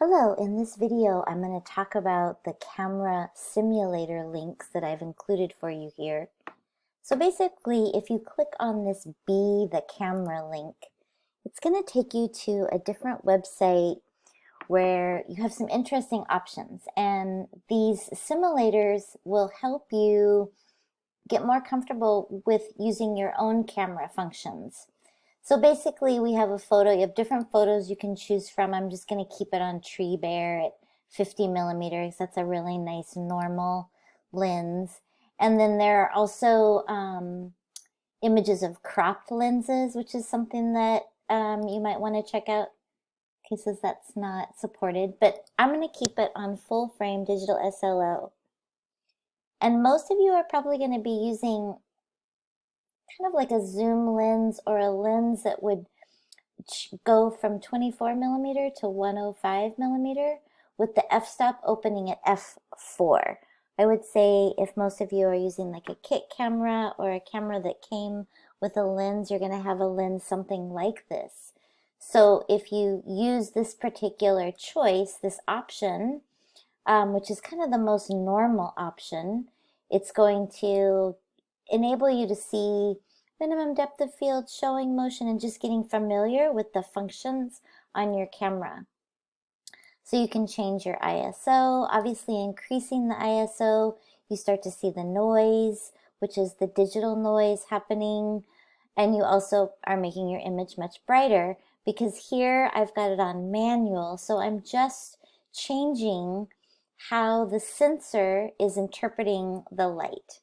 Hello, in this video I'm going to talk about the camera simulator links that I've included for you here. So basically, if you click on this Be the Camera link, it's going to take you to a different website where you have some interesting options, and these simulators will help you get more comfortable with using your own camera functions. So basically we have a photo, you have different photos you can choose from. I'm just going to keep it on Tree Bear at 50 millimeters. That's a really nice normal lens. And then there are also images of cropped lenses, which is something that you might want to check out in cases that's not supported. But I'm going to keep it on full frame digital SLO. And most of you are probably going to be using kind of like a zoom lens or a lens that would go from 24 millimeter to 105 millimeter with the f-stop opening at f4. I would say if most of you are using like a kit camera or a camera that came with a lens, you're going to have a lens something like this. So if you use this particular choice, this option, which is kind of the most normal option, it's going to enable you to see minimum depth of field, showing motion, and just getting familiar with the functions on your camera. So you can change your ISO. Obviously, increasing the ISO, you start to see the noise, which is the digital noise happening, and you also are making your image much brighter because here I've got it on manual, so I'm just changing how the sensor is interpreting the light.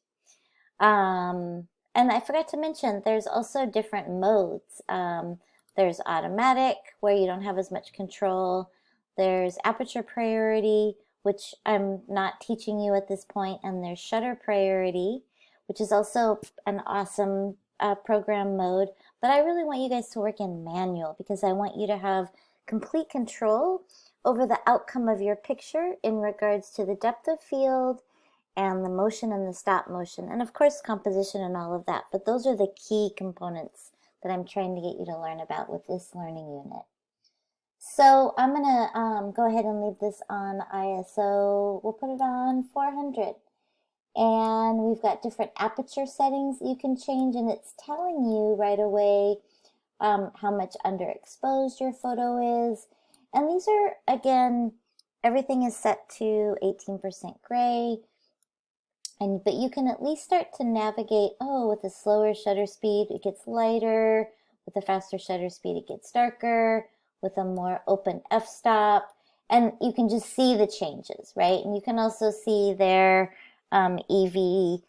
And I forgot to mention, there's also different modes. There's automatic, where you don't have as much control. There's aperture priority, which I'm not teaching you at this point. And there's shutter priority, which is also an awesome program mode. But I really want you guys to work in manual because I want you to have complete control over the outcome of your picture in regards to the depth of field and the motion and the stop motion, and of course composition and all of that. But those are the key components that I'm trying to get you to learn about with this learning unit. So I'm going to go ahead and leave this on ISO. We'll put it on 400. And we've got different aperture settings you can change, and it's telling you right away how much underexposed your photo is. And these are, again, everything is set to 18% gray. But you can at least start to navigate, with a slower shutter speed, it gets lighter. With a faster shutter speed, it gets darker. With a more open f-stop. And you can just see the changes, right? And you can also see their EV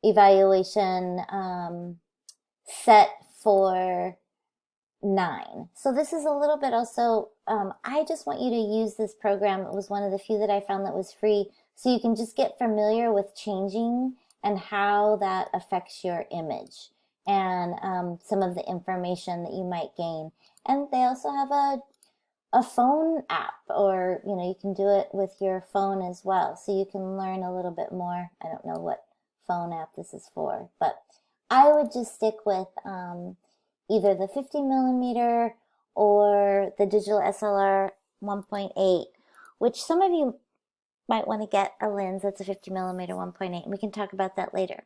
evaluation set for 9. So this is a little bit also, I just want you to use this program. It was one of the few that I found that was free. So you can just get familiar with changing and how that affects your image and some of the information that you might gain. And they also have a phone app, or you can do it with your phone as well. So you can learn a little bit more. I don't know what phone app this is for, but I would just stick with either the 50 millimeter or the digital SLR 1.8, which some of you might want to get a lens that's a 50 millimeter 1.8, and we can talk about that later.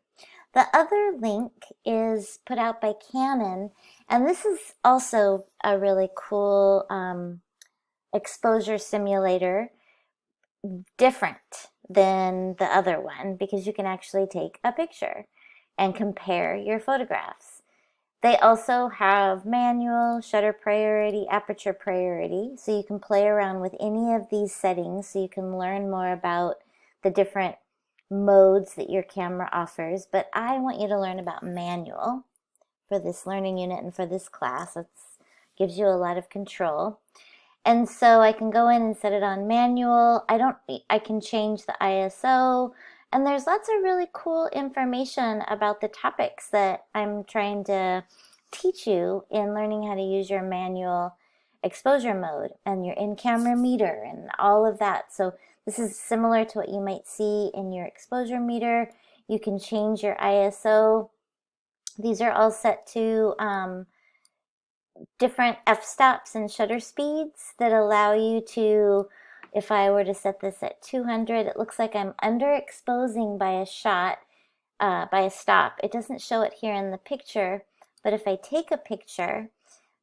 The other link is put out by Canon, and this is also a really cool exposure simulator, different than the other one because you can actually take a picture and compare your photographs. They also have manual, shutter priority, aperture priority, so you can play around with any of these settings so you can learn more about the different modes that your camera offers. But I want you to learn about manual for this learning unit and for this class. It gives you a lot of control. And so I can go in and set it on manual. I can change the ISO. And there's lots of really cool information about the topics that I'm trying to teach you in learning how to use your manual exposure mode and your in-camera meter and all of that. So this is similar to what you might see in your exposure meter. You can change your ISO. These are all set to different f-stops and shutter speeds that allow you to, if I were to set this at 200, it looks like I'm underexposing by a shot, by a stop. It doesn't show it here in the picture, but if I take a picture,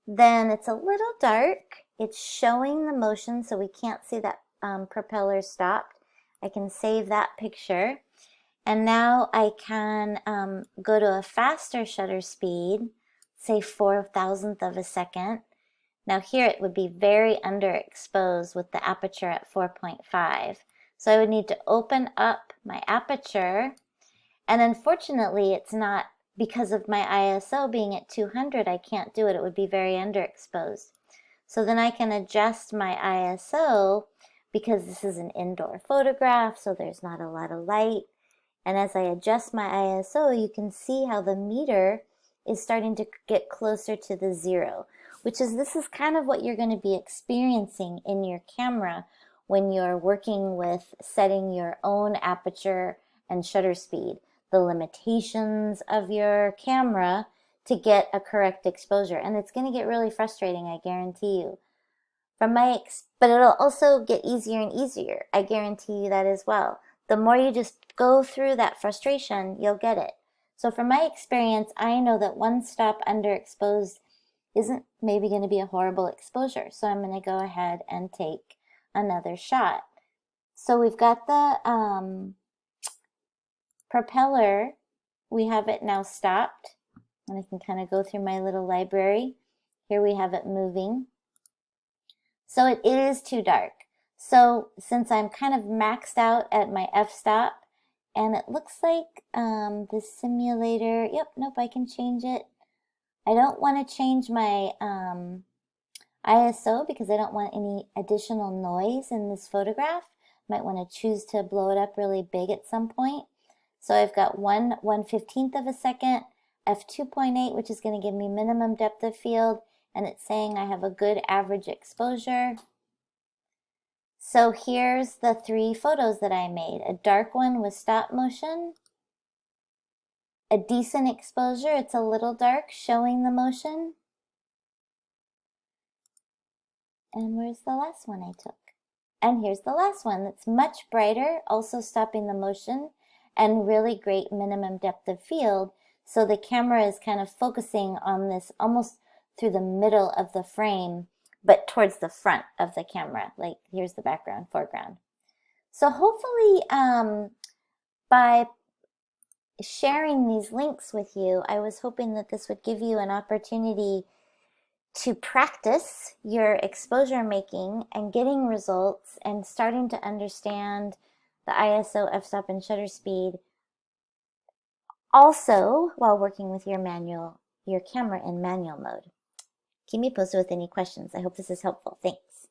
then it's a little dark. It's showing the motion, so we can't see that propeller stopped. I can save that picture. And now I can go to a faster shutter speed, say 4,000th of a second. Now here it would be very underexposed with the aperture at 4.5. So I would need to open up my aperture, and unfortunately it's not, because of my ISO being at 200, I can't do it. It would be very underexposed. So then I can adjust my ISO, because this is an indoor photograph, so there's not a lot of light. And as I adjust my ISO, you can see how the meter is starting to get closer to the 0, which is, this is kind of what you're going to be experiencing in your camera when you're working with setting your own aperture and shutter speed, the limitations of your camera to get a correct exposure. And it's going to get really frustrating, I guarantee you. But it'll also get easier and easier. I guarantee you that as well. The more you just go through that frustration, you'll get it. So from my experience, I know that one stop underexposed isn't maybe going to be a horrible exposure. So I'm going to go ahead and take another shot. So we've got the propeller. We have it now stopped. And I can kind of go through my little library. Here we have it moving. So it is too dark. So since I'm kind of maxed out at my f-stop, and it looks like the simulator, yep, nope, I can change it. I don't want to change my ISO because I don't want any additional noise in this photograph. Might want to choose to blow it up really big at some point. So I've got 1/15th of a second, f2.8, which is going to give me minimum depth of field, and it's saying I have a good average exposure. So here's the 3 photos that I made. A dark one with stop motion, a decent exposure, it's a little dark, showing the motion. And where's the last one I took? And here's the last one that's much brighter, also stopping the motion, and really great minimum depth of field. So the camera is kind of focusing on this almost through the middle of the frame, but towards the front of the camera. Like here's the background, foreground. So hopefully by sharing these links with you, I was hoping that this would give you an opportunity to practice your exposure making and getting results and starting to understand the ISO, f-stop, and shutter speed. Also, while working with your camera in manual mode. Keep me posted with any questions. I hope this is helpful. Thanks.